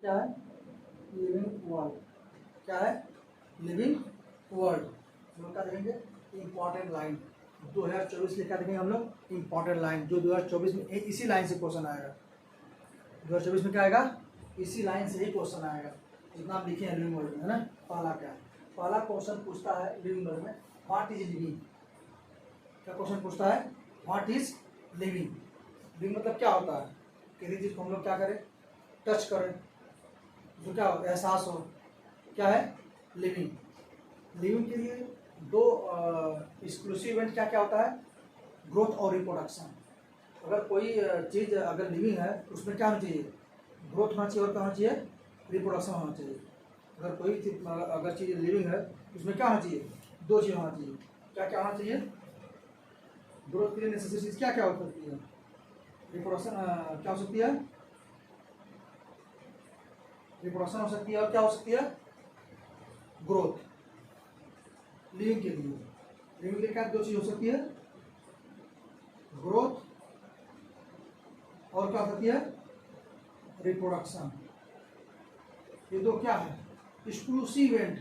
क्या है, living world. क्या है, लिविंग वर्ल्ड। हम लोग क्या देखेंगे, इंपॉर्टेंट लाइन 2024 लिखा देखेंगे हम लोग, इंपॉर्टेंट लाइन जो 2024 में इसी लाइन से क्वेश्चन आएगा। 2024 में क्या आएगा, इसी लाइन से ही क्वेश्चन आएगा जितना हम लिखे हैं लिविंग वर्ल्ड में, है ना। पहला क्या है, पहला क्वेश्चन पूछता है लिविंग वर्ल्ड में व्हाट इज लिविंग। क्या क्वेश्चन पूछता है, व्हाट इज लिविंग। लिविंग मतलब क्या होता है, किसी चीज़ को हम लोग क्या करें, टच करें, जो क्या हो, एहसास हो, क्या है लिविंग। लिविंग के लिए दो एक्सक्लूसिव इवेंट क्या क्या होता है, ग्रोथ और रिप्रोडक्शन। अगर कोई चीज़ अगर लिविंग है तो उसमें क्या होना चाहिए, ग्रोथ होना चाहिए और क्या होना चाहिए, रिप्रोडक्शन होना चाहिए। अगर कोई चीज अगर चीज़ लिविंग है तो उसमें क्या होना चाहिए, दो चीज़ होना चाहिए। क्या क्या होना चाहिए, ग्रोथ के लिए नेसेसरी चीज़ क्या क्या हो सकती है, रिप्रोडक्शन क्या हो सकती है, रिप्रोडक्शन हो सकती है और क्या हो सकती है, ग्रोथ। लिविंग के लिए, लिविंग के लिए क्या दो चीज हो सकती है, ग्रोथ और क्या हो सकती है, रिप्रोडक्शन। ये दो क्या है, एक्सक्लूसिव इवेंट।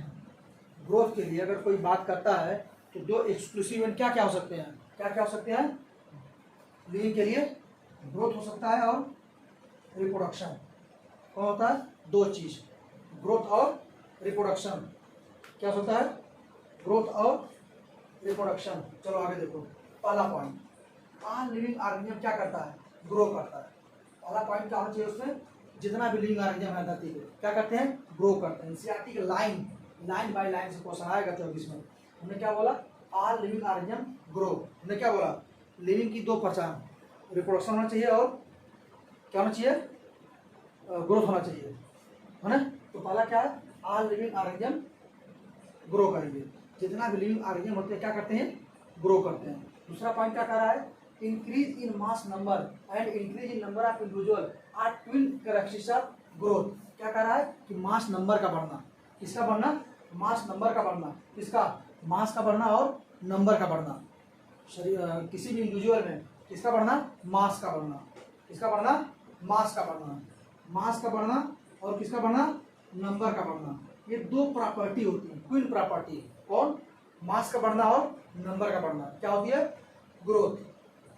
ग्रोथ के लिए अगर कोई बात करता है तो दो एक्सक्लूसिव इवेंट क्या क्या हो सकते हैं, क्या क्या हो सकते हैं, लिविंग के लिए ग्रोथ हो सकता है और रिप्रोडक्शन। कौन होता है, दो चीज, ग्रोथ और रिप्रोडक्शन। क्या होता है, ग्रोथ और रिप्रोडक्शन। चलो आगे देखो, पहला पॉइंट, ऑल लिविंग ऑर्गेनिज्म क्या करता है, ग्रो करता है। पहला पॉइंट क्या होना चाहिए उसमें, जितना भी लिविंग ऑर्गेनिज्म है धरती पे क्या करते हैं, ग्रो करते हैं। एनसीईआरटी के लाइन बाय लाइन से क्वेश्चन आएगा 24 में। हमने क्या बोला, ऑल लिविंग ऑर्गेनिज्म ग्रो। हमने क्या बोला, लिविंग की दो पहचान, रिप्रोडक्शन होना चाहिए और क्या होना चाहिए, ग्रोथ होना चाहिए, है ना। तो पहला क्या है, ऑल लिविंग ऑर्गेनिज्म ग्रो करेंगे। जितना भी लिविंग ऑर्गेनिज्म होते हैं क्या करते हैं, ग्रो करते हैं। दूसरा पॉइंट क्या कर रहा है, increase in mass number and increase in number of individual are twin characteristics of growth. क्या कर रहा है कि मास नंबर का बढ़ना, किसका बढ़ना, मास नंबर का बढ़ना, किसका, मास का बढ़ना और नंबर का बढ़ना। शरीर किसी भी इंडिविजुअल में किसका बढ़ना, मास का बढ़ना, किसका बढ़ना, मास का बढ़ना, मास का बढ़ना और किसका बढ़ना, नंबर का बढ़ना। ये दो प्रॉपर्टी होती है, ट्विन प्रॉपर्टी। कौन, मास का बढ़ना और नंबर का बढ़ना। क्या होती है, ग्रोथ।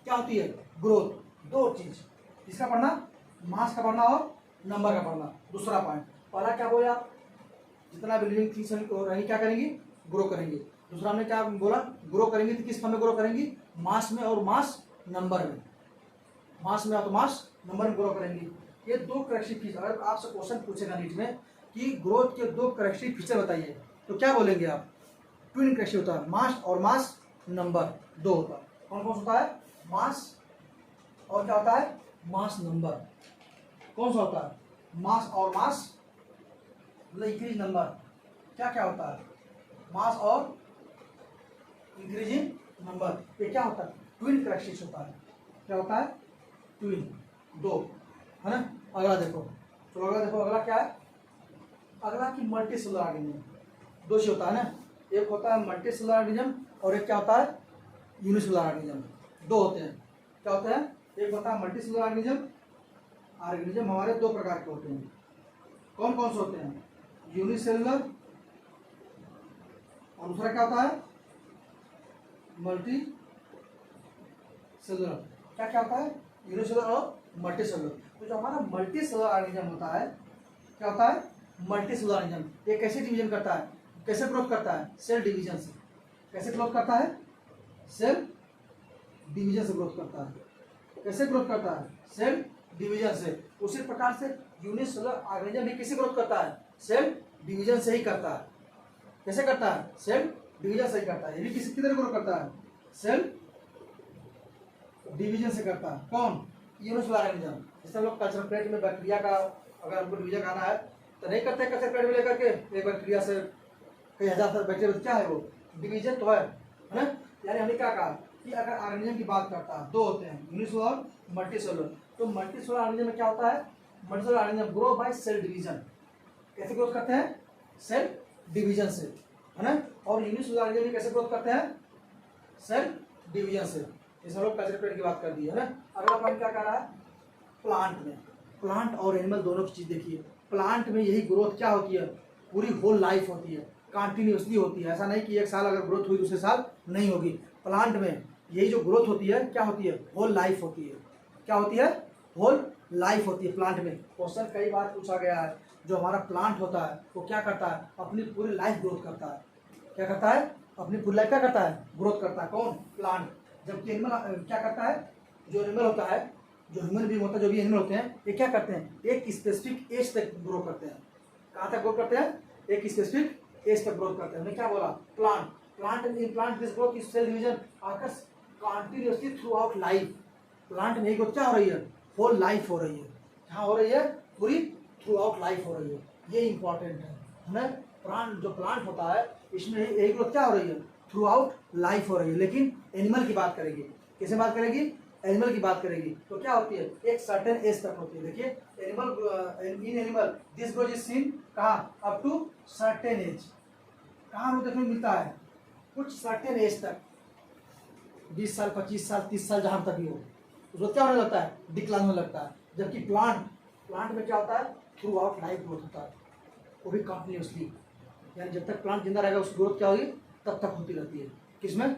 क्या होती है, ग्रोथ। दो चीज, किसका बढ़ना, मास का बढ़ना और नंबर का बढ़ना। दूसरा पॉइंट, पहला क्या बोला, जितना भी लिविंग थिंग्स रहेंगी क्या करेंगी, ग्रो करेंगी। दूसरा हमने क्या बोला, ग्रो करेंगी तो किस फॉर्म में ग्रो करेंगी, मास में और मास नंबर में, मास में और तो मास नंबर में ग्रो करेंगी। ये दो करेक्टिव फीचर, अगर आपसे क्वेश्चन पूछेगा नीट में कि ग्रोथ के दो करेक्टिव फीचर बताइए तो क्या बोलेंगे आप, ट्विन करेक्टिव होता है, मास और मास नंबर दो होता है। कौन कौन सा होता है, मास और क्या होता है, मास नंबर। कौन सा होता है, मास और मास मतलब इंक्रीज नंबर। क्या क्या होता है, मास और इंक्रीजिंग नंबर। ये क्या होता है, ट्विन करेक्टिव होता है। क्या होता है, ट्विन, दो, है ना। अगला देखो, तो अगला देखो, अगला क्या है, अगला की मल्टी सेलुलर ऑर्गेनिज्म। दो चीज होता है ना, एक होता है मल्टी सेलुलर ऑर्गेनिज्म और एक क्या होता है, यूनिसेलुलर ऑर्गेनिज्म। दो होते हैं, क्या होते हैं, एक होता है मल्टी सेलुलर ऑर्गेनिज्म। ऑर्गेनिज्म हमारे दो प्रकार के होते हैं, कौन कौन से होते हैं, यूनिसेलुलर और दूसरा क्या होता है, मल्टी सेलुलर। क्या क्या होता है, यूनिसेलुलर और मल्टी सेलुलर। तो जो हमारा मल्टी सेलुलर ऑर्गेनिज्म होता है, क्या होता है, मल्टी सेलुलर ऑर्गेनिज्म। ये कैसे डिवीजन करता है, कैसे ग्रोथ करता है, सेल डिवीजन से। कैसे ग्रोथ करता है, सेल डिवीजन से ग्रोथ करता है। कैसे ग्रोथ करता है, सेल डिवीजन से। उसी प्रकार से यूनिसेलुलर ऑर्गेनिज्म भी कैसे ग्रोथ करता है, सेल डिवीजन से ही करता है। कैसे करता है, सेल डिवीजन से ही करता है। ये भी किसी तरह ग्रोथ करता है, सेल डिवीजन से करता है। कौन, यूनिसेलुलर ऑर्गेनिज्म। जैसे हम लोग कल्चर प्लेट में बैक्टीरिया का अगर हमको डिवीजन करना है तो नहीं करते कल्चर प्लेट में लेकर के एक बैक्टीरिया से कई हजार सारे बैक्टीरिया, क्या है वो, डिवीजन तो है ना। यानी हमने क्या कहा कि अगर ऑर्गेनिज्म की बात करता है, दो होते हैं, यूनिसेलुलर और मल्टी सेलुलर। तो मल्टी सेलुलर ऑर्गेनिज्म में क्या होता है, multicellular organism grow by cell division. कैसे ग्रोथ करते हैं, सेल डिवीजन से, है ना। और यूनिसेलुलर ऑर्गेनिज्म कैसे ग्रोथ करते हैं, सेल डिवीजन से। इस हम लोग कल्चर प्लेट की बात कर दी है ना। अगला पॉइंट क्या कर रहा है, प्लांट में, प्लांट और एनिमल दोनों की चीज देखिए। प्लांट में यही ग्रोथ क्या होती है, पूरी होल लाइफ होती है, कंटिन्यूसली होती है। ऐसा नहीं कि एक साल अगर ग्रोथ हुई दूसरे साल नहीं होगी। प्लांट में यही जो ग्रोथ होती है क्या होती है, होल लाइफ होती है। क्या होती है, होल लाइफ होती है प्लांट में। क्वेश्चन कई बार पूछा गया है, जो हमारा प्लांट होता है वो क्या करता है, अपनी पूरी लाइफ ग्रोथ करता है। क्या करता है, अपनी पूरी लाइफ क्या करता है, ग्रोथ करता है। कौन, प्लांट। जबकि एनिमल क्या करता है, जो एनिमल होता है, जो ह्यूमन बीइंग होता है, जो भी एनिमल होते हैं, ये क्या करते हैं, एक स्पेसिफिक एज तक ग्रो करते हैं। कहाँ तक ग्रो करते हैं, एक स्पेसिफिक एज तक ग्रोथ करते हैं। हमने क्या बोला, plant. Plant this growth is cell division occurs continuously throughout life. Plant में ग्रोथ क्या हो रही है, होल लाइफ हो रही है। क्या हो रही है, पूरी थ्रू आउट लाइफ हो रही है। ये इंपॉर्टेंट है हमें। प्लांट, जो प्लांट होता है इसमें यही ग्रोथ क्या हो रही है, थ्रू आउट लाइफ हो रही है। लेकिन एनिमल की बात करेगी, किसे बात करेगी, एनिमल की बात करेगी, तो क्या होती है, एक सर्टेन एज तक होती है। देखिए animal, in animal this growth is seen कहाँ, अप टू सर्टेन एज। कहाँ हमें देखने को मिलता है, कुछ सर्टेन एज तक, 20 साल 25 साल 30 साल जहाँ तक भी हो, उसको क्या होने लगता है, डिक्लाइन होने लगता है। जबकि प्लांट में क्या होता है, थ्रू आउट लाइफ ग्रोथ होता है, वो भी कंटिन्यूसली। यानी जब तक प्लांट जिंदा रहेगा उसकी ग्रोथ क्या होगी, तब तक होती रहती है। किसमें,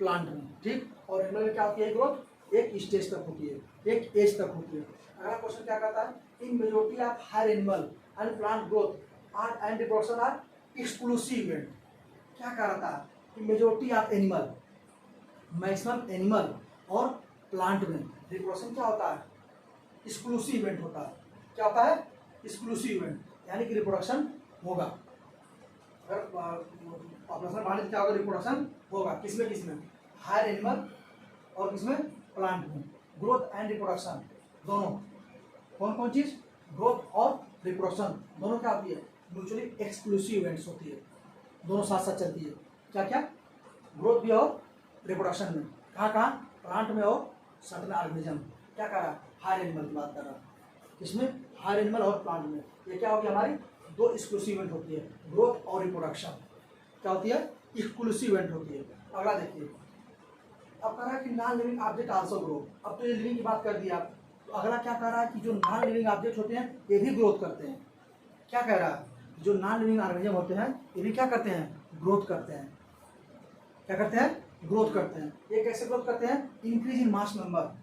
प्लांट में। ठीक। और एनिमल में क्या होती है, ग्रोथ एक स्टेज तक होती है, एक एज तक होती है। अगला क्वेश्चन क्या कहता है, in majority of higher animal and plant growth are and reproduction are exclusive event. क्या कह रहा था कि majority of animal, maximum animal और प्लांट में रिप्रोडक्शन क्या होता है, एक्सक्लूसिव इवेंट होता है। क्या होता है, एक्सक्लूसिव इवेंट, यानी कि रिप्रोडक्शन होगा। अगर पॉपुलेशन बढ़े तो क्या होगा, रिप्रोडक्शन होगा। किसमें किसमें, हायर एनिमल और किसमें, प्लांट में। ग्रोथ एंड रिप्रोडक्शन दोनों, कौन कौन चीज, ग्रोथ और रिप्रोडक्शन दोनों क्या होती है, म्यूचुअली एक्सक्लूसिव इवेंट्स होती है। दोनों साथ साथ चलती है। क्या क्या, ग्रोथ भी और रिप्रोडक्शन में। कहाँ कहाँ, प्लांट में और सर्टेन ऑर्गेनिज्म। क्या कर रहा है, हायर एनिमल की बात कर रहा है, इसमें हायर एनिमल और प्लांट में। ये क्या होगी, हमारी दो एक्सक्लूसिव इवेंट होती है, ग्रोथ और रिप्रोडक्शन। क्या होती है, एक्सक्लूसिव इवेंट होती है। अगला देखिए, अब कह रहा है कि non living object also grow. अब तो ये लिविंग की बात कर दी आप, तो अगला क्या कह रहा है कि जो नॉन लिविंग ऑब्जेक्ट होते हैं ये भी ग्रोथ करते हैं। क्या कह रहा है, जो नॉन लिविंग ऑर्गेनिज्म होते हैं ये भी क्या करते हैं, ग्रोथ करते हैं। क्या करते हैं, ग्रोथ करते हैं। ये कैसे ग्रोथ करते हैं, इंक्रीज इन मास नंबर।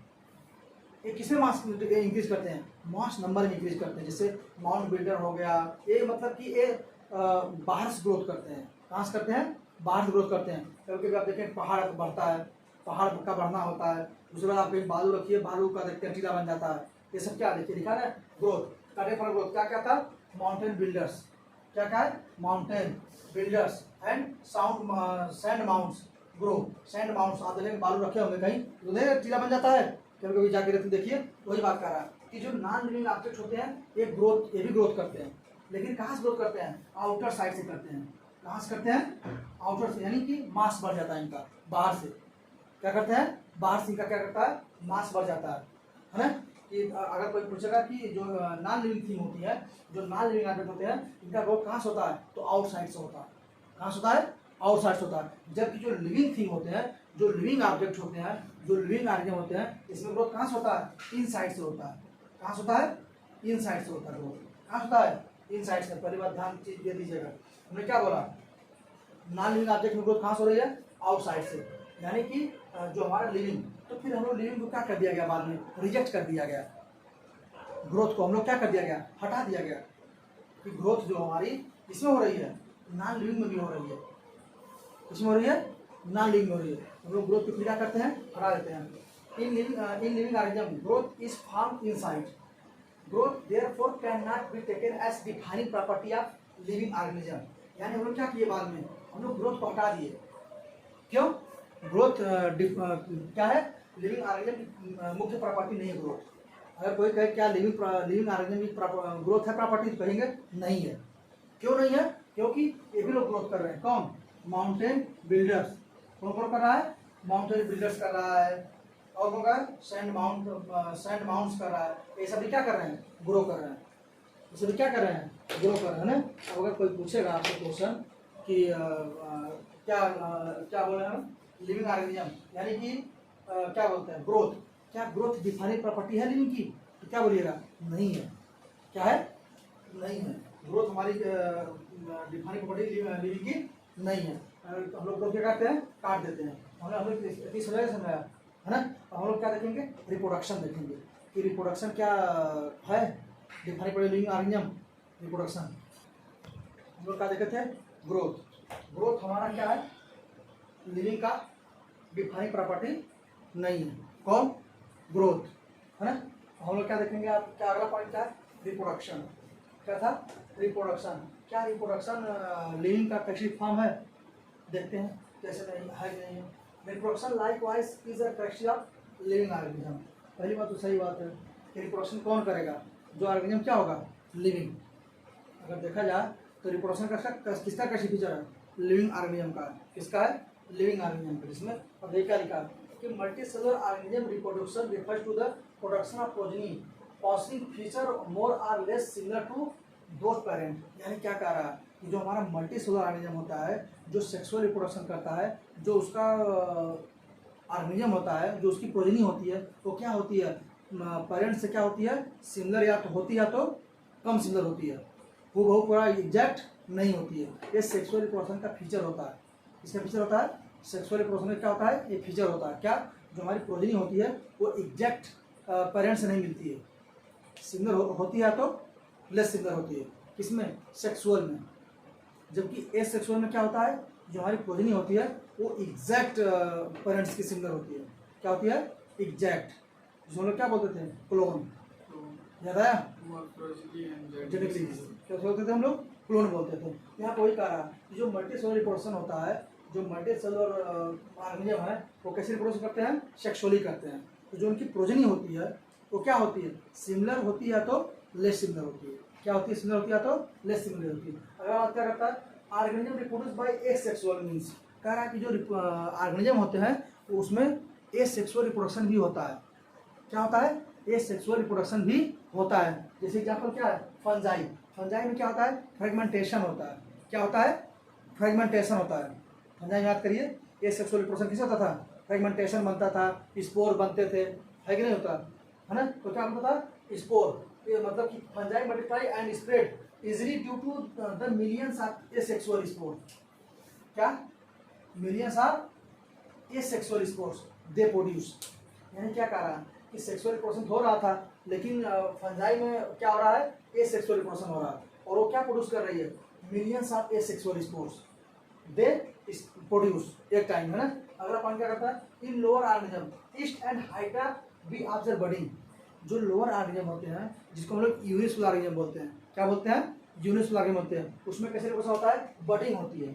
ये किसमें मास इंक्रीज करते हैं, मास नंबर में इंक्रीज करते हैं। जैसे माउंट बिल्डर हो गया, ये मतलब कि ये बाहर से ग्रोथ करते हैं। कहाँ से करते हैं, बाहर से ग्रोथ करते हैं। कभी कभी आप देखें पहाड़ बढ़ता है, पहाड़ का बढ़ना होता है। दूसरे बाद आप कहीं बालू रखिए, बालू का देखते हैं टीला बन जाता है। ये सब क्या देखिए, लिखा है ग्रोथ, कटे पर ग्रोथ। क्या क्या था, माउंटेन बिल्डर्स। क्या क्या है, mountain builders and sand mounts grow. Sand mounts, आप देखेंगे बालू रखे होंगे कहीं, उधर टीला बन जाता है। कभी कभी जाके देखिए, वही बात कर रहा है कि जो नॉन लिविंग ऑब्जेक्ट होते हैं ये भी ग्रोथ करते हैं। लेकिन कहाँ से ग्रोथ करते हैं, आउटर साइड से करते हैं। कहाँ से करते हैं, आउटर से, यानी कि मास बढ़ जाता है इनका बाहर से। क्या करते हैं, बाहर से इनका क्या करता है, मास बढ़ जाता है ना। कि अगर कोई पूछेगा कि जो नॉन लिविंग थिंग होती है, जो नॉन लिविंग ऑब्जेक्ट होते हैं, इनका ग्रोथ कहाँ से होता है, तो आउटसाइड से होता है। कहाँ से होता है, आउटसाइड से होता है। जबकि जो लिविंग थिंग होते हैं, जो लिविंग ऑब्जेक्ट होते हैं, जो लिविंग ऑर्गेनिज्म होते हैं, इसमें ग्रोथ कहाँ से होता है, इनसाइड से होता है। कहाँ से होता है, इनसाइड से होता है ग्रोथ। कहाँ से होता है, इनसाइड से। पहली बात ध्यान चीज दे दीजिएगा, हमने क्या बोला, नॉन लिविंग ऑब्जेक्ट में ग्रोथ कहाँ से हो रही है, आउटसाइड से। यानी कि जो हमारा लिविंग, तो फिर हम लोग लिविंग को क्या कर दिया गया, बाद में रिजेक्ट कर दिया गया। ग्रोथ को हम लोग क्या कर दिया गया, हटा दिया गया। कि ग्रोथ जो हमारी इसमें हो रही है, नॉन लिविंग में भी हो रही है। इसमें हो रही है, नॉन लिविंग में हो रही है। हम लोग ग्रोथ को क्या करते हैं, हटा देते हैं। In living organism growth is from inside. Growth therefore cannot be taken as defining property of living organism. यानी हम लोग क्या किए, बाद में हम लोग ग्रोथ को हटा दिए। क्यों, ग्रोथ क्या है, लिविंग ऑर्गेनिज्म की मुख्य प्रॉपर्टी नहीं है ग्रोथ। अगर कोई कहे क्या लिविंग ऑर्गेनिज्म की ग्रोथ है प्रॉपर्टी, तो कहेंगे नहीं है। क्यों नहीं है, क्योंकि ये भी लोग ग्रोथ कर रहे हैं। कौन, माउंटेन बिल्डर्स। कौन कौन कर रहा है, माउंटेन बिल्डर्स कर रहा है, और कौन कर रहा है, सैंड माउंट्स कर रहा है। ये सभी क्या कर रहे हैं, ग्रो कर रहे हैं। ये सभी क्या कर रहे हैं, ग्रो कर रहे हैं ना। अब अगर कोई पूछेगा आपसे क्वेश्चन कि क्या बोले हम, लिविंग ऑर्गेनिज्म यानी कि क्या बोलते हैं, ग्रोथ। क्या ग्रोथ डिफाइनिंग प्रॉपर्टी है लिविंग की, तो क्या बोलिएगा, नहीं है। क्या है, नहीं है, ग्रोथ हमारी डिफाइनिंग प्रॉपर्टी लिविंग की नहीं है। हम लोग ग्रोथ क्या करते हैं, काट देते हैं। हम लोग इतनी समझाया है ना। अब हम लोग क्या देखेंगे, रिप्रोडक्शन देखेंगे कि रिप्रोडक्शन क्या है, defining property living organism reproduction. हम लोग क्या देखे थे, ग्रोथ। ग्रोथ हमारा क्या है, लिविंग का डिफाइनिंग प्रॉपर्टी नहीं है। कौन, ग्रोथ, है ना। हम लोग क्या देखेंगे, आप क्या अगला पॉइंट क्या है, रिप्रोडक्शन। क्या था, रिप्रोडक्शन। क्या रिप्रोडक्शन लिविंग का कैसी फॉर्म है, देखते हैं कैसे नहीं है कि नहीं है। Reproduction like wise is a characteristic of living organism. पहली बात तो सही बात है कि रिप्रोडक्शन कौन करेगा, जो ऑर्गेनिज्म क्या होगा, लिविंग। अगर देखा जाए तो रिप्रोडक्शन का किसका कैसी फीचर है, लिविंग ऑर्गेनिज्म का। किसका है, लिविंग ऑर्गेनिज्म का। जिसमें अब देखा लिखा कि multicellular organism reproduction refers to the production of progeny possessing feature more और less similar to those parent. यानी क्या कह रहा है कि जो हमारा मल्टीसेलुलर ऑर्गेनिज्म होता है, जो सेक्सुअल रिप्रोडक्शन करता है, जो उसका ऑर्गेनिज्म होता है, जो उसकी प्रोजेनी होती है, वो क्या होती है, पेरेंट से क्या होती है, सिमिलर या तो होती है या तो कम सिमिलर होती है, वो बहुत पूरा एग्जैक्ट नहीं होती है। ये सेक्सुअल रिप्रोडक्शन का फीचर होता है। इसका फीचर होता है, सेक्सुअल रिप्रोडक्शन में क्या होता है, ये फीचर होता है क्या, जो हमारी प्रोजेनी होती है वो एग्जैक्ट पेरेंट से नहीं मिलती है, सिमिलर होती है तो लेस सिमिलर होती है। किसमें, सेक्सुअल में। जबकि ए सेक्सुअल में क्या होता है, जो हमारी प्रोजेनी होती है वो एग्जैक्ट पेरेंट्स की सिमिलर होती है। क्या होती है, एग्जैक्ट, जिसको हम लोग क्या बोलते थे, क्लोन। याद आया, जेनेटिकली क्या बोलते थे हम लोग, क्लोन बोलते थे। यहाँ पर वही कह रहा है जो मल्टीसेलुलर रिप्रोडक्शन होता है, जो मल्टीसेलुलर ऑर्गेनिज्म है वो कैसे रिप्रोडक्शन करते हैं, सेक्सुअली करते हैं। तो जो उनकी प्रोजेनी होती है वो क्या होती है, सिमिलर होती है या तो लेस सिमिलर होती है। क्या होती है, सिमिलर होती है या तो लेस सिमिलर होती है। अगर बात क्या करता है, organism reproduce by asexual means, कह रहा है कि जो ऑर्गेनिज्म होते हैं उसमें एसेक्सुअल रिप्रोडक्शन भी होता है। क्या होता है, एसेक्सुअल रिप्रोडक्शन भी होता है। जैसे एग्जाम्पल क्या है, फंजाई। फंजाई में क्या होता है, फ्रेगमेंटेशन होता है। क्या होता है, फ्रेगमेंटेशन होता है। फंजाई याद करिए, एसेक्सुअल रिप्रोडक्शन किस होता था, फ्रेगमेंटेशन बनता था, स्पोर बनते थे, है कि नहीं होता है ना। तो क्या होता था, स्पोर, ये मतलब कि fungi multiply and spread easily due to the millions of asexual spore. क्या, millions of asexual spores they produce. यानी क्या कह रहा है कि सेक्सुअल रिप्रोडक्शन हो रहा था, लेकिन फंजाई में क्या हो रहा है, एसेक्सुअल रिप्रोडक्शन हो रहा है, और वो क्या प्रोड्यूस कर रही है, millions of asexual spores they produce एक टाइम, है ना। अगला पॉइंट क्या करता है, इन lower organism east and hydra B observe budding. जो लोअर ऑर्गेनिज्म होते हैं, जिसको हम लोग यूनिसेलुलर ऑर्गेनिज्म बोलते हैं, क्या बोलते हैं, यूनिसेलुलर ऑर्गेनिज्म बोलते हैं, उसमें कैसे रिप्रोडक्शन होता है, बडिंग होती है।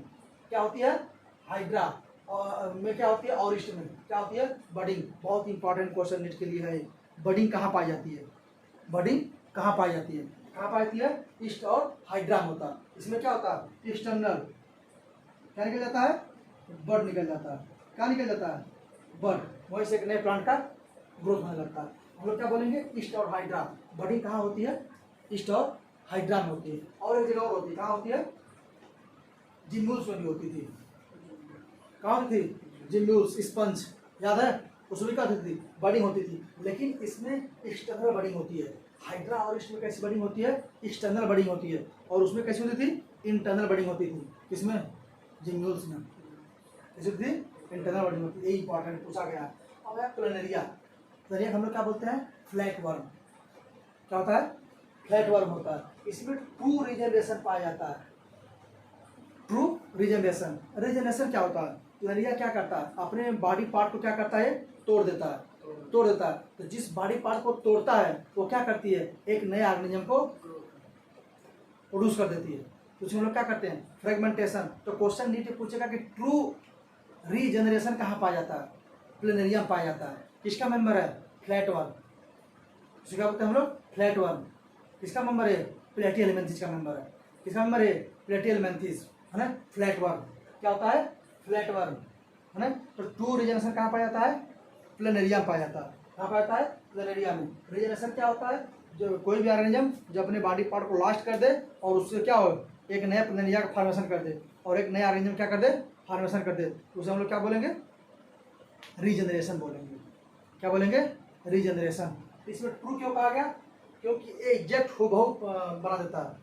क्या होती है, हाइड्रा और में क्या होती है, और ईस्ट में क्या होती है, बडिंग। बहुत इंपॉर्टेंट क्वेश्चन नीट के लिए है, बडिंग कहाँ पाई जाती है, बडिंग कहाँ पाई जाती है, कहाँ पाई जाती है, ईस्ट और हाइड्रा में होता है। इसमें क्या होता है, एक्सटर्नल क्या निकल जाता है, बर्ड निकल जाता है। क्या निकल जाता है, बर्ड, वहीं से एक नए प्लांट का ग्रोथ होने लगता है। हम लोग क्या बोलेंगे, ईस्ट और हाइड्रा। बडिंग कहाँ होती है, ईस्ट और हाइड्रा में होती है। और एक जगह और होती है, कहाँ होती है, जिम्बुल्स में भी होती थी। कहाँ होती थी, जिम्बुल्स, स्पंज, याद है, उसमें क्या होती थी, बडिंग होती थी। लेकिन इसमें एक्सटर्नल बडिंग होती है। हाइड्रा और ईस्ट में कैसी बडिंग होती है, एक्सटर्नल बडिंग होती है। और उसमें कैसी होती थी, इंटरनल बडिंग होती थी। किसमें, जिम्बुल्स में कैसी होती थी, इंटरनल बडिंग होती है। ये इंपॉर्टेंट पूछा गया है। अब है प्लेनेरिया। प्लेनेरिया हम लोग क्या बोलते हैं, फ्लैट वर्म। क्या होता है, फ्लैट वर्म होता है। इसमें ट्रू रीजनरेशन पाया जाता है। ट्रू रीजनरेशन, रीजनरेशन क्या होता है, प्लेनेरिया क्या करता है, अपने बॉडी पार्ट को क्या करता है, तोड़ देता है, तोड़ देता है। तो जिस बॉडी पार्ट को तोड़ता है वो क्या करती है, एक नए ऑर्गेनिज्म को प्रोड्यूस कर देती है। तो उसमें लोग क्या करते हैं, फ्रेगमेंटेशन। तो क्वेश्चन नीचे पूछेगा कि ट्रू रीजनरेशन कहाँ पाया जाता है, प्लेनेरिया में पाया जाता है। किसका मेंबर है, फ्लैट वर्म। क्या बोलते हैं हम लोग, फ्लैट वर्म। किसका मेंबर है, प्लेटिहेल्मिन्थेस का मेंबर है। किसका मेंबर है, प्लेटिहेल्मिन्थेस, है ना। फ्लैट वर्म क्या होता है, फ्लैट वर्म, है ना। तो ट्रू रीजनरेशन कहाँ पाया जाता है, प्लेनेरिया में पाया जाता है। कहाँ पाया जाता है, प्लेनेरिया में। रीजनरेशन क्या होता है, जो कोई भी ऑर्गेनिज्म जो अपने बॉडी पार्ट को लास्ट कर दे और उससे क्या हो, एक नया प्लेनेरिया का फॉर्मेशन कर दे, और एक नया ऑर्गेनिज्म क्या कर दे, फॉर्मेशन कर दे, उसे हम लोग क्या बोलेंगे, रीजनरेशन बोलेंगे। क्या बोलेंगे, रीजनरेशन। इसमें ट्रू क्यों कहा गया, क्योंकि एग्जैक्ट हूबहू बना देता है।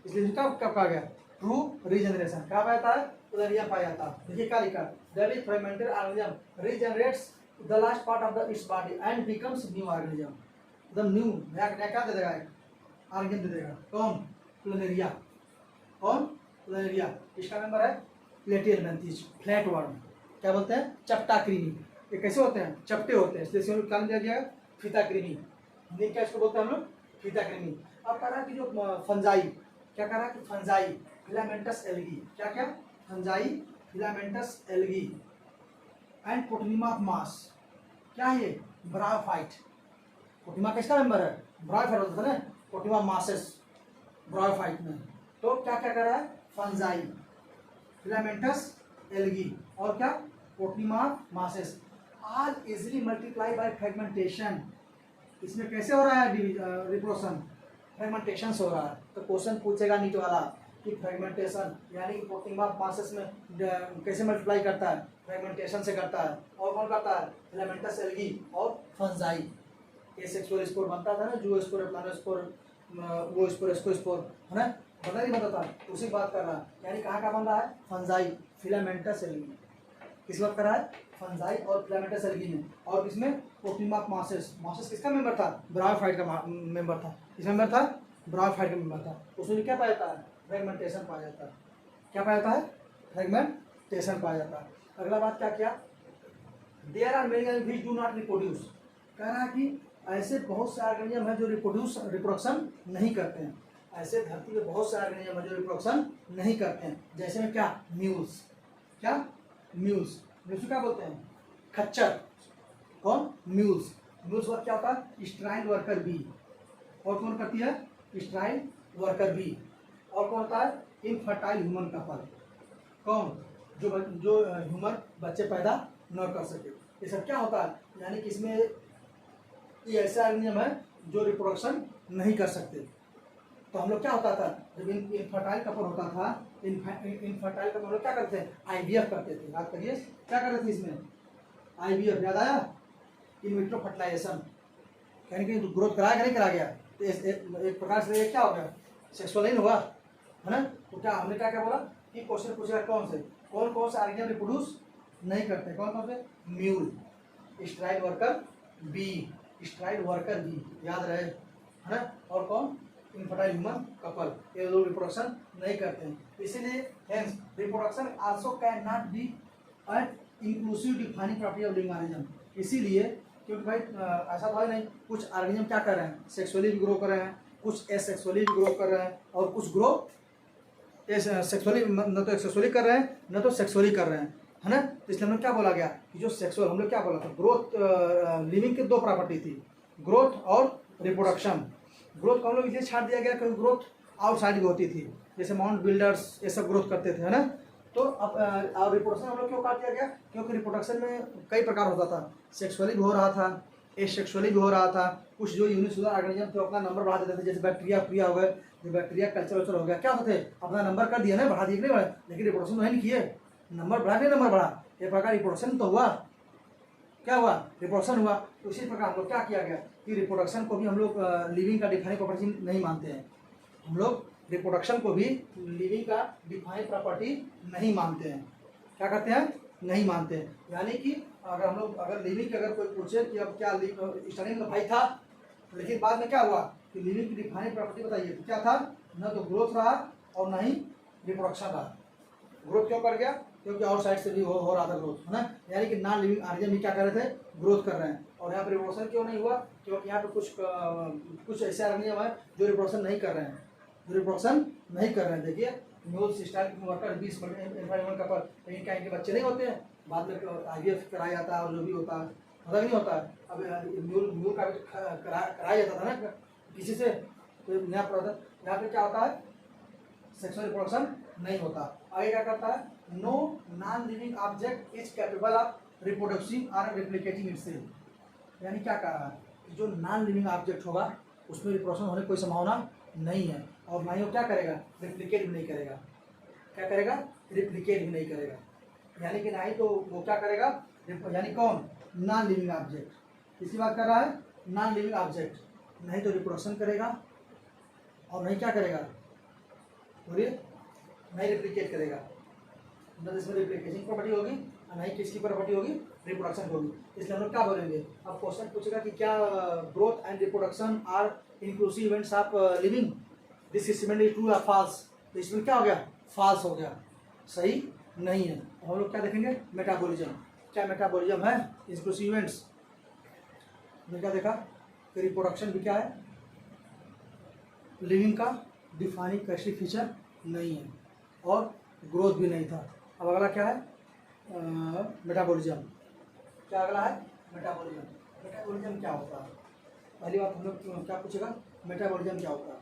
इसलिए कब कब कहा गया ट्रू रीजनरेशन। क्या पाया जाता है? प्लुमेरिया पाया जाता है। देखिए क्या लिखा, that fragmented organism regenerates the last part of the its body and becomes new organism. एकदम न्यू नया नया क्या दे देगा, ऑर्गेन दे देगा। कौन? प्लुमेरिया। कौन? प्लुमेरिया। इसका मेंबर है प्लेटियलमेंथिस, फ्लैट वर्म। क्या बोलते हैं? चपटा कृमि। ये कैसे होते हैं? चपटे होते हैं, इसलिए इसको क्या दिया गया? फीता कृमि। हिंदी क्या इसको बोलते हैं हम लोग? फीता कृमि। अब कह रहा है कि जो फंजाई, क्या कह रहा है कि फंजाई फिलामेंटस एल्गी, क्या क्या? फंजाई फिलामेंटस एल्गी एंड कोटिलिमा ऑफ मास। क्या है ये? ब्रायोफाइट। कोटिलिमा किसका मेंबर है? ब्रायोफाइट होता है ना, कोटिलिमा मासेस ब्रायोफाइट में। तो क्या क्या कर रहा है? फंजाई फिलामेंटस एल्गी और क्या? कोटिलिमा mosses all easily multiply by fragmentation. इसमें कैसे हो रहा है रिप्रोडक्शन? फ्रेगमेंटेशन से हो रहा है। तो क्वेश्चन पूछेगा नीट वाला कि फ्रेगमेंटेशन यानी कि कोटिलिमा मासेस में कैसे मल्टीप्लाई करता है? फ्रेगमेंटेशन से करता है। और कौन करता है? फिलामेंटस एल्गी और फंजाई। एसेक्सुअल स्पोर बनता था ना, जूओ स्पोर, प्लानोस्पोर, वो स्पोर, इसको स्पोर, है ना, पता नहीं बनता था, उसी बात कर रहा है। यानी कहाँ का बन रहा है? Fungi filamentous algae. किस बात कर रहा है? फंजाई और फिलामेंटस एल्गी में। और किसमें? कोटिलिमा मासेस। मासेस किसका मेंबर था? ब्रायोफाइट का मेंबर था। किस मेंबर था? ब्रायोफाइट का मेंबर था। उसमें क्या पाया जाता है? फ्रेगमेंटेशन पाया जाता है। क्या पाया जाता है? फ्रेगमेंटेशन पाया जाता है। अगला बात क्या किया? There are many which do not reproduce. कह रहा है कि ऐसे बहुत से ऑर्गेनिज्म है जो रिप्रोडक्शन नहीं करते हैं। ऐसे धरती पे बहुत से ऑर्गेनिज्म है जो रिप्रोडक्शन नहीं करते हैं। जैसे में क्या? म्यूल्स। क्या? म्यूल्स। म्यूल्स क्या बोलते हैं? खच्चर। कौन? म्यूल्स। म्यूल्स वर्क क्या होता है? स्ट्राइल वर्कर बी। और कौन करती है? स्ट्राइल वर्कर बी। और कौन होता है? Infertile human couple. कौन? जो ह्यूमन बच्चे पैदा न कर सके। ये सब क्या होता है? यानी कि इसमें ये ऐसा ऑर्गेनिज्म है जो रिप्रोडक्शन नहीं कर सकते। तो हम लोग क्या होता था जब इनफर्टाइल कपल होता था, इनफर्टाइल कपल हम लोग क्या करते हैं? आईवीएफ करते थे। याद करिए क्या करते थे इसमें? आईवीएफ। याद आया? In vitro fertilization. यानी कि ग्रोथ कराया कि नहीं करा गया? तो एक प्रकार से ये क्या हो गया? सेक्सुअल नहीं हुआ, है ना। तो क्या हमने क्या क्या बोला कि क्वेश्चन पूछेगा कौन से ऑर्गेनिज्म रिप्रोड्यूस नहीं करते? कौन कौन से? Mule, स्ट्राइल worker bee, स्ट्राइल worker bee, याद रहे, है ना। और कौन? Infertile human couple. ये लोग रिप्रोडक्शन नहीं करते हैं। इसीलिए hence reproduction also can not be an inclusive defining property of living organism. इसीलिए क्योंकि भाई ऐसा तो है नहीं, कुछ ऑर्गेनिज्म क्या कर रहे हैं? सेक्सुअली भी ग्रो कर रहे हैं, कुछ एसेक्सुअली भी ग्रो कर रहे हैं, और कुछ ग्रो सेक्सुअली न तो सेक्सुअली कर रहे हैं न तो सेक्सुअली कर रहे हैं, है ना। तो इसलिए हम लोग क्या बोला गया कि जो सेक्सुअल, हम लोग क्या बोला था? ग्रोथ लिविंग की दो प्रॉपर्टी थी, ग्रोथ और रिप्रोडक्शन। ग्रोथ को हम लोग इसलिए छाड़ दिया गया क्योंकि ग्रोथ आउटसाइड में होती थी, जैसे माउंट बिल्डर्स ये सब ग्रोथ करते थे, है ना। तो अब रिप्रोडक्शन हम लोग क्यों काट दिया गया? क्योंकि रिप्रोडक्शन में कई प्रकार होता था, सेक्सुअली भी हो रहा था, एसेक्सुअली भी हो रहा था। कुछ जो यूनिसेलुलर ऑर्गेनिज्म थे अपना नंबर बढ़ा देते थे, जैसे बैक्टीरिया प्रिया हो गए, जो बैक्टीरिया कल्चर हो गया, क्या होते थे? अपना नंबर कर दिया ना, बढ़ा दिए नहीं बढ़े, लेकिन रिप्रोडक्शन तो है नहीं किए, नंबर बढ़ा नहीं, नंबर बढ़ा, ये प्रकार रिप्रोडक्शन तो हुआ। क्या हुआ? रिप्रोडक्शन हुआ। तो इसी प्रकार हम लोग क्या किया गया कि रिप्रोडक्शन को भी हम लोग लिविंग का डिफाइनिंग प्रॉपर्टी नहीं मानते हैं। हम लोग रिप्रोडक्शन को भी लिविंग का डिफाइनिंग प्रॉपर्टी नहीं मानते हैं। क्या करते हैं? नहीं मानते हैं। यानी कि अगर हम लोग लिविंग की अगर कोई पूछे कि अब क्या स्टार्टिंग में भाई था, लेकिन बाद में क्या हुआ कि लिविंग की डिफाइनिंग प्रॉपर्टी बताइए, तो क्या था? न तो ग्रोथ रहा और न ही रिप्रोडक्शन रहा। ग्रोथ क्यों कर गया? क्योंकि आउटसाइड से भी हो रहा था ग्रोथ, है ना। यानी कि नॉन लिविंग ऑर्गेनिज्म भी क्या कर रहे थे? ग्रोथ कर रहे हैं। और यहाँ पर रिप्रोडक्शन क्यों नहीं हुआ? क्योंकि यहाँ पे कुछ ऐसे ऑर्गेनिज्म है जो रिप्रोडक्शन नहीं कर रहे हैं, देखिए म्यूल सिस्टम वर्कर 20 एनवायरमेंट का पर, लेकिन क्या इनके बच्चे नहीं होते हैं? बाद में आईवीएफ कराया जाता है और जो भी होता है, पता नहीं होता है। अब म्यूल का भी कराया जाता था ना किसी से, तो नया प्रोडक्ट। यहाँ पे क्या होता है? सेक्सुअल रिप्रोडक्शन नहीं होता। आगे क्या करता है? No non living object is capable of reproducing और रेप्लिकेटिंग इटसेल्फ। यानी क्या कह रहा है कि जो नॉन लिविंग ऑब्जेक्ट होगा उसमें रिप्रोडक्शन होने की कोई संभावना नहीं है, और ना ही वो क्या करेगा? रिप्लिकेट भी नहीं करेगा। क्या करेगा? रिप्लिकेट भी नहीं करेगा। यानी कि ना ही तो वो क्या करेगा? यानी कौन? Non living object. इसी बात कर रहा है, नॉन लिविंग ऑब्जेक्ट नहीं तो रिप्रोडक्शन करेगा और नहीं क्या करेगा? बोलिए, नहीं रिप्लिकेट करेगा, न इसमें रिप्लिकेशन प्रॉपर्टी होगी और नहीं किसकी प्रॉपर्टी होगी, रिप्रोडक्शन की होगी। इसलिए हम लोग क्या बोलेंगे, अब क्वेश्चन पूछेगा कि क्या growth and reproduction are inclusive events of living, this statement is true या फॉल्स। तो इसमें क्या हो गया, फॉल्स हो गया, सही नहीं है। हम लोग क्या देखेंगे, मेटाबॉलिज्म, क्या मेटाबॉलिज्म है इंक्लूसिव इवेंट्स में, क्या देखा कि रिप्रोडक्शन भी क्या है, लिविंग का डिफाइनिंग कैरेक्टरिस्टिक फीचर नहीं है और ग्रोथ भी नहीं था। अब अगला क्या है, मेटाबॉलिज्म। क्या अगला है, मेटाबॉलिज्म। मेटाबॉलिज्म क्या होता है, पहली बात हम लोग क्या पूछेगा, मेटाबॉलिज्म क्या होता है,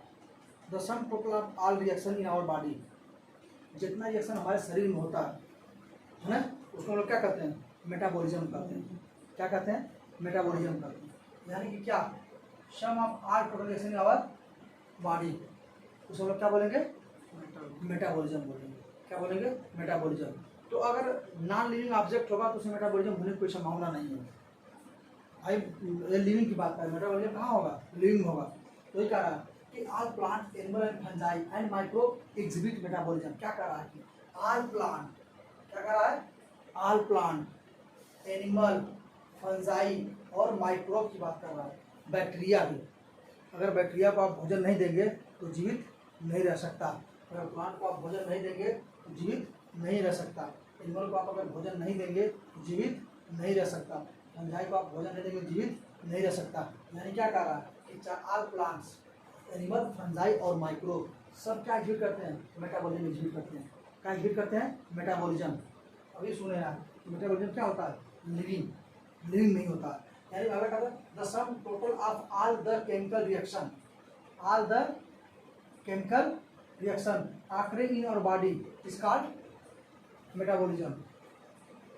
the sum total of all reaction in our body, जितना रिएक्शन हमारे शरीर में होता है ना, उसको हम लोग क्या कहते हैं, मेटाबॉलिज्म कहते हैं। क्या कहते हैं, मेटाबॉलिज्म कहते हैं। यानी कि क्या, sum of all total reaction in our body, उसको हम लोग क्या बोलेंगे, मेटाबॉलिज्म बोलेंगे। क्या बोलेंगे, मेटाबॉलिज्म। तो अगर नॉन लिविंग ऑब्जेक्ट होगा तो उसमें मेटाबॉलिज्म होने की कोई संभावना नहीं है। भाई लिविंग की बात करें, मेटाबॉलिज्म कहाँ होगा, लिविंग होगा। तो ये कह रहा है कि all plant animal and fungi and microbe exhibit metabolism. क्या कह रहा है कि ऑल प्लांट, क्या कह रहा है, ऑल प्लांट एनिमल फंजाई और माइक्रोब की बात कर रहा है, बैक्टीरिया भी। अगर बैक्टीरिया को आप भोजन नहीं देंगे तो जीवित नहीं रह सकता। अगर प्लांट को आप भोजन नहीं देंगे तो जीवित नहीं रह सकता। एनिमल को आप अगर भोजन नहीं देंगे तो जीवित नहीं रह सकता। फंजाई को आप भोजन नहीं देंगे तो जीवित नहीं रह सकता। यानी क्या कह रहा है कि ऑल प्लांट्स एनिमल फंजाई और माइक्रोब सब क्या एग्जिबिट करते हैं, मेटाबॉलिज्म एग्जिबिट करते हैं। क्या एग्जिबिट करते हैं, मेटाबॉलिज्म। अभी सुने आप मेटाबॉलिज्म क्या होता है, लिविंग, लिविंग नहीं होता है। यानी अगर कहते हैं the sum total of all the chemical reaction, all the chemical reaction occurring in our body is called metabolism.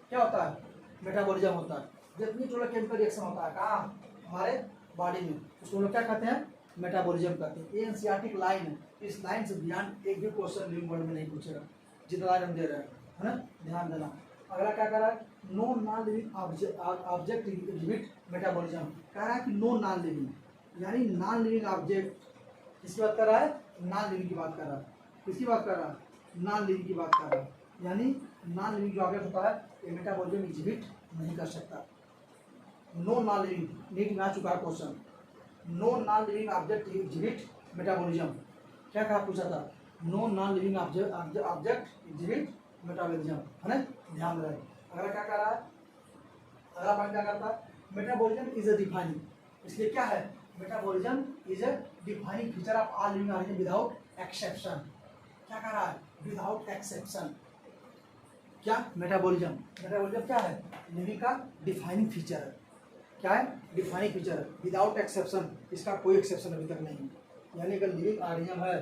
क्या होता है, मेटाबॉलिज्म होता है। जितनी टोटल केमिकल रिएक्शन होता है कहाँ, हमारे बॉडी में, उसको हम लोग क्या कहते हैं, मेटाबॉलिज्म कहते हैं। ये एनसीईआरटी लाइन है, इस लाइन से बियॉन्ड एक भी क्वेश्चन लिविंग वर्ल्ड में नहीं पूछेगा, जितना लाइन हम दे रहे हैं, है ना, ध्यान देना। अगला क्या कह रहा है, no non living object exhibit metabolism. कह रहा है कि नो नॉन लिविंग, यानी नॉन लिविंग ऑब्जेक्ट, किसकी बात कर रहा है, नॉन लिविंग की बात कर रहा है। किसकी बात कर रहा है, नॉन लिविंग की बात कर रहा है। यानी नॉन लिविंग जो ऑब्जेक्ट होता है ये मेटाबॉलिज्म एग्जिबिट नहीं कर सकता। नो नॉन लिविंग, नीट में आ चुका है question, no non living object exhibit metabolism. क्या कहा पूछा था, no non living object exhibit metabolism, है ना, ध्यान रहे। अगला क्या कर रहा है, अगला पॉइंट क्या करता है, मेटाबॉलिज्म इज अ डिफाइनिंग। इसलिए क्या है, metabolism is a defining feature of all living organism without exception. क्या कह रहा है, विदाउट एक्सेप्शन। क्या, मेटाबॉलिज्म, मेटाबॉलिज्म क्या है, लिविंग का डिफाइनिंग फीचर है। क्या है, डिफाइनिंग फीचर है, विदाउट एक्सेप्शन, इसका कोई एक्सेप्शन अभी तक नहीं है। यानी अगर लिविंग ऑर्गेनिज्म है,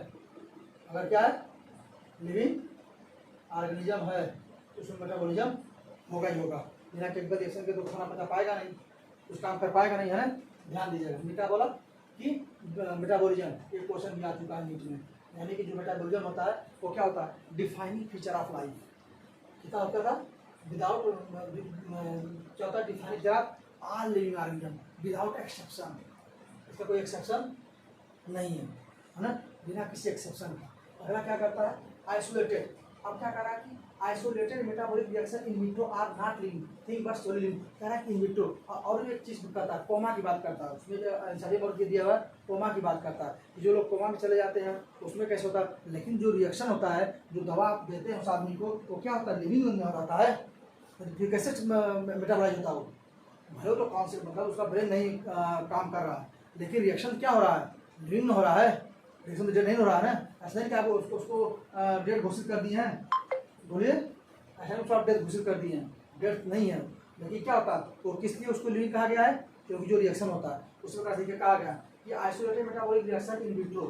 अगर क्या है, लिविंग ऑर्गेनिज्म है तो उसमें मेटाबॉलिज्म होगा ही होगा। बिना केमिकल रिएक्शन के तो खाना पचा पाएगा नहीं, कुछ काम कर पाएगा नहीं, है ना, ध्यान दीजिएगा। मीटा बोला कि मेटाबॉलिज्म, ये क्वेश्चन भी आ चुका है नीट में। यानी कि जो मेटाबॉलिज्म होता है वो क्या होता है, डिफाइनिंग फीचर ऑफ लाइफ। कितना होता था, विदाउट, क्या होता है, defining feature of all living organism without exception. इसका कोई एक्सेप्शन नहीं है ना, बिना किसी एक्सेप्शन का। अगला क्या करता है, आइसोलेटेड। अब क्या कर रहा है कि isolated metabolic reaction in vitro are not living thing but solely living. कह रहा है कि इन विट्रो, और एक चीज करता है, कोमा की बात करता है। उसमें जो सारी वर्ग दिया हुआ कोमा की बात करता है। जो लोग कोमा में चले जाते हैं उसमें कैसे होता है, लेकिन जो रिएक्शन होता है, जो दवा आप देते हैं उस आदमी को, वो क्या होता है, लिविंग में रहता है। फिर कैसे मेटाबॉलाइज होता है वो, भले तो कौन से, मतलब उसका ब्रेन नहीं काम कर रहा है, लेकिन रिएक्शन क्या हो रहा है, लिविंग में हो रहा है, रिएक्शन तो नहीं हो रहा है ना। ऐसा नहीं कि आप उसको डेट घोषित कर दिए हैं, बोलिए, ऐसा उसको आप डेट घोषित कर दिए हैं, डेट नहीं है। लेकिन क्या होता है, तो किस लिए उसको लिविंग कहा गया है, क्योंकि जो रिएक्शन होता है उस प्रकार से कहा गया कि isolated metabolic reaction in vitro.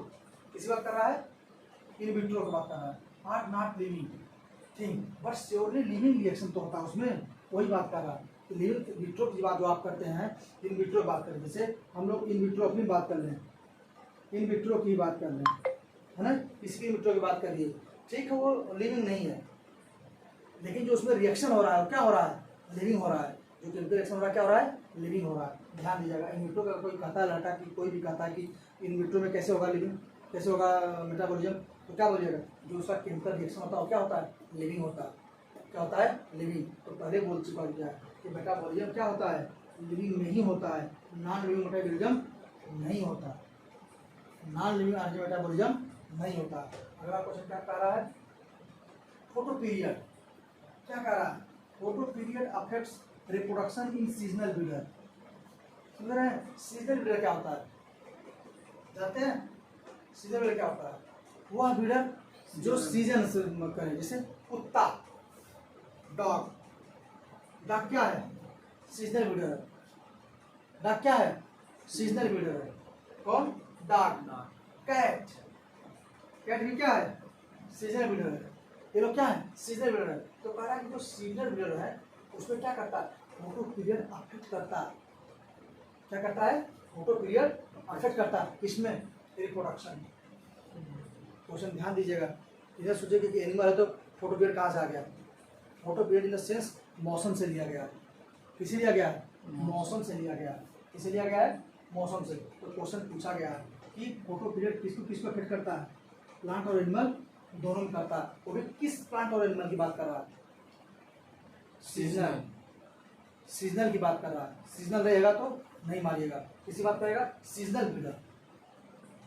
किसी बात कर रहा है, इन विट्रो की बात कर रहा है, are not living thing but surely living reaction तो होता है उसमें, वही बात कर रहा है। लिविंग विट्रो की बात जो आप करते हैं, इन विट्रो बात करें, जैसे हम लोग इन विट्रो अपनी बात कर लें, इन विट्रो की बात कर लें, है ना, इसकी इन विट्रो की बात करिए, ठीक है, वो लिविंग नहीं है, लेकिन जो उसमें रिएक्शन हो रहा है क्या हो रहा है, लिविंग हो रहा है। जो केमिकल रिएक्शन हो रहा है क्या हो रहा है, लिविंग हो रहा है। ध्यान दीजिएगा, इन विट्रो का कोई कहता है लड़का कि कोई भी कहता है कि इन विट्रो में कैसे होगा लिविंग, कैसे होगा मेटाबॉलिज्म, तो क्या बोलिएगा, जो उसका केमिकल रिएक्शन होता है वो क्या होता है, लिविंग होता है। क्या होता है, लिविंग। तो पहले बोल चुका गया कि मेटाबॉलिज्म क्या होता है, लिविंग में ही होता है, नॉन लिविंग मेटाबॉलिज्म नहीं होता, नॉन लिविंग मेटाबॉलिज्म नहीं होता। अगला क्वेश्चन क्या कह रहा है, फोटो पीरियड। क्या कह रहा है, photo period affects reproduction in seasonal breeder. समझ रहे हैं, सीजनल ब्रीडर क्या होता है, जानते हैं सीजनल ब्रीडर क्या होता है, वह ब्रीडर जो सीजन से करे, जैसे कुत्ता, डॉग। डॉग क्या है, सीजनल ब्रीडर है। डॉग क्या है, सीजनल ब्रीडर है। कौन, डॉग। कैट, कैट भी क्या है, सीजनल ब्रीडर है। ये लोग क्या है, सीजनल ब्रीडर है। तो कह रहा है कि जो सीजनल ब्रीडर है उसमें क्या करता है, फोटो पीरियड अफेक्ट करता है। क्या करता है, फोटो पीरियड अफेक्ट करता है, किसमें, रिप्रोडक्शन। क्वेश्चन ध्यान दीजिएगा, इधर सोचिए कि एनिमल है तो फोटो पीरियड कहाँ से आ गया, photo period in the sense मौसम से लिया गया। किसे लिया गया, मौसम से लिया गया। किसे लिया गया है, मौसम से। तो क्वेश्चन पूछा गया कि फोटो पीरियड किसको किसको अफेक्ट करता है, प्लांट और एनिमल दोनों में करता है। वो भी किस प्लांट और एनिमल की बात कर रहा है, सीजनल, सीजनल की बात कर रहा है। सीजनल रहेगा तो नहीं मारिएगा, किसी बात करेगा, सीजनल ब्रीडर,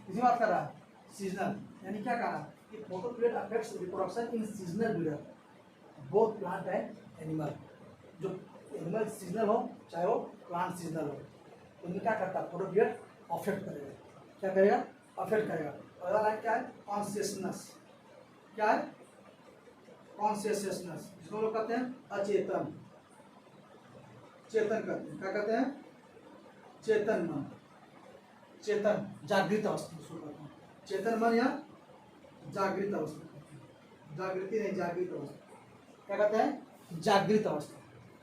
किसी बात कर रहा है, सीजनल। यानी क्या कहा कि photo period affects reproduction in seasonal breeder, both plant and animal. जो एनिमल सीजनल हो चाहे वो प्लांट सीजनल हो, तो उनमें क्या करता है, फोटो पीरियड अफेक्ट करेगा। क्या करेगा, अफेक्ट करेगा। अगला लाइन क्या है, कॉन्शियसनेस। क्या है, कॉन्शियसनेस, जिसको लोग कहते हैं अचेतन, चेतन कहते हैं। क्या कहते हैं, चेतन मन, चेतन जागृत अवस्था जिसको कहते हैं, चेतन मन या जागृत अवस्था, जागृति नहीं, जागृत अवस्था। क्या कहते हैं, जागृत अवस्था।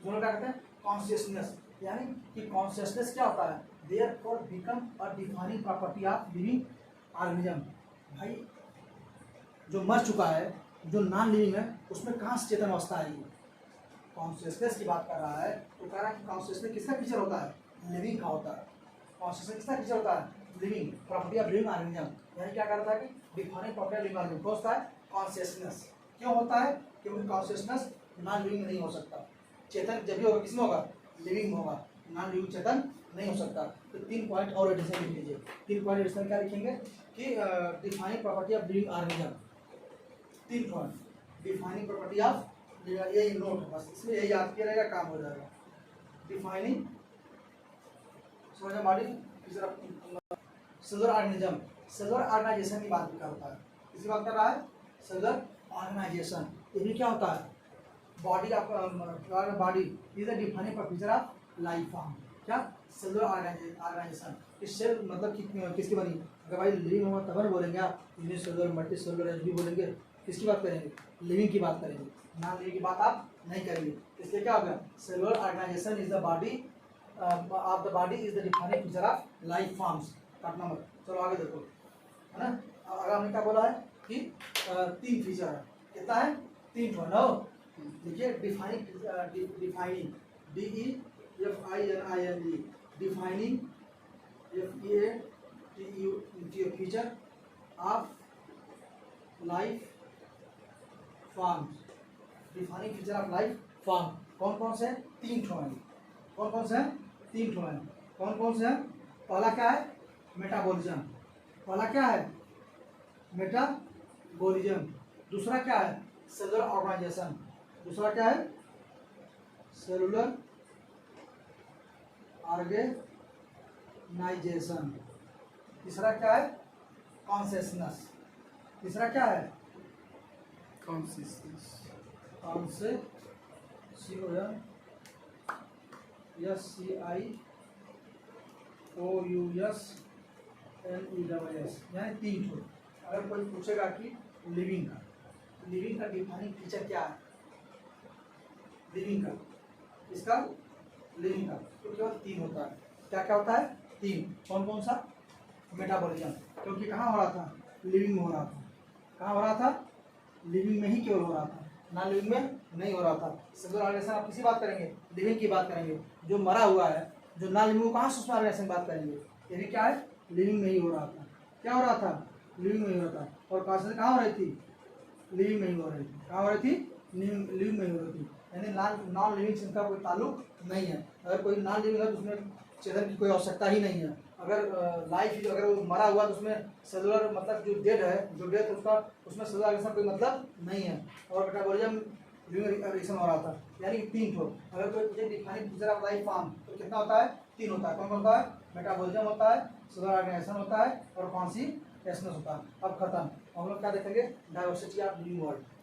दोनों क्या कहते हैं, कॉन्शियसनेस। यानी कि कॉन्शियसनेस क्या होता है, therefore become a defining property of living organism. भाई जो मर चुका है, जो नॉन लिविंग है, उसमें कहाँ से चेतन अवस्था आएगी, कॉन्शियसनेस की बात कर रहा है। तो कह रहा है कि कॉन्शियसनेस किसका फीचर होता है, लिविंग का होता है। कॉन्शियसनेस किसका फीचर होता है, living, property of living organism. यानी क्या करता है कि defining property of living organism कौन सा है, कॉन्शियसनेस। क्यों होता है, क्योंकि कॉन्शियसनेस नॉन लिविंग में नहीं हो सकता। चेतन जब भी होगा किसमें होगा, लिविंग में होगा, नॉन लिविंग चेतन नहीं हो सकता। तो 3 पॉइंट और एडिशन लिख लीजिए। 3 पॉइंट एडिशन क्या लिखेंगे कि defining property of living organism. 3 point, defining property of, यही नोट है बस, इसमें यही याद किया रहेगा, काम हो जाएगा। डिफाइनिंग समझ body, cellular organism, cellular organization की बात करता है। किसी बात कर रहा है, सेलुलर ऑर्गेनाइजेशन। ये भी क्या होता है, body of body is the defining feature of life form. क्या, सेलुलर ऑर्गेनाइजेशन। इस सेल मतलब किसकी बनी, अगर भाई लिविंग होगा तब ना बोलेंगे आप, यूनिसेलुलर, मल्टी सेलुलर, एच भी बोलेंगे। किसकी बात करेंगे, लिविंग की बात करेंगे, नॉन लिविंग की बात आप नहीं करेंगे। इसलिए क्या होगा, cellular organization is the body of the body is the defining feature of life forms. काटना मत, चलो आगे देखो, है ना। अगर हमने क्या बोला है कि 3 फीचर है, कितना है, 3 ठो ना। देखिए defining, defining, DEFINING, defining, FEATUE, feature of life forms, defining feature of life form. कौन कौन से, 3 ठो हैं। कौन कौन से हैं, 3 ठो हैं। कौन कौन से हैं, पहला क्या है, मेटाबॉलिज्म। पहला क्या है, मेटाबॉलिज्म। दूसरा क्या है, सेलुलर ऑर्गेनाइजेशन। दूसरा क्या है, सेलुलर ऑर्गेनाइजेशन। तीसरा क्या है, कॉन्शियसनेस। तीसरा क्या है, कॉन्शियसनेस, CONSCIOUSNESS, यानी 3 ठो। अगर कोई पूछेगा कि लिविंग का, लिविंग का डिफाइनिंग फीचर क्या है, लिविंग का, इसका लिविंग का, तो केवल 3 होता है। क्या क्या होता है, 3। कौन कौन सा, मेटाबॉलिज्म, क्योंकि कहाँ हो रहा था, लिविंग में हो रहा था। कहाँ हो रहा था, लिविंग में ही केवल हो रहा था, नॉन लिविंग में नहीं हो रहा था। सेलुलर ऑर्गेनाइजेशन आप किसी बात करेंगे, लिविंग की बात करेंगे। जो मरा हुआ है, जो नॉन लिविंग, कहाँ से उसमें ऑर्गेनाइजेशन बात करेंगे, ये भी क्या है, लिविंग में ही हो रहा था। क्या हो रहा था, लिविंग में ही हो रहा था। और कॉन्सेंट्रेशन कहाँ हो रही थी? लिविंग में ही हो रही थी। कहाँ हो रही थी? लिविंग में ही हो रही थी। यानी नॉन लिविंग से इनका कोई ताल्लुक नहीं है। अगर कोई नॉन लिविंग है तो उसमें चेतन की कोई आवश्यकता ही नहीं है। अगर लाइफ अगर वो मरा हुआ तो उसमें सेलुलर मतलब जो डेड है, जो डेथ उसका उसमें सेलुलर रिएक्शन कोई मतलब नहीं है। और मेटाबॉलिज्म लिविंग रिएक्शन हो रहा था, यानी 3 ठो। अगर कोई मुझे defining feature of life form तो कितना होता है? 3 होता है। कौन कौन होता है? मेटाबॉलिज्म होता है, सेलुलर ऑर्गेनाइजेशन होता है और कौन सी एसनेस होता है। अब खत्म। हम लोग क्या देखेंगे? Diversity of living world.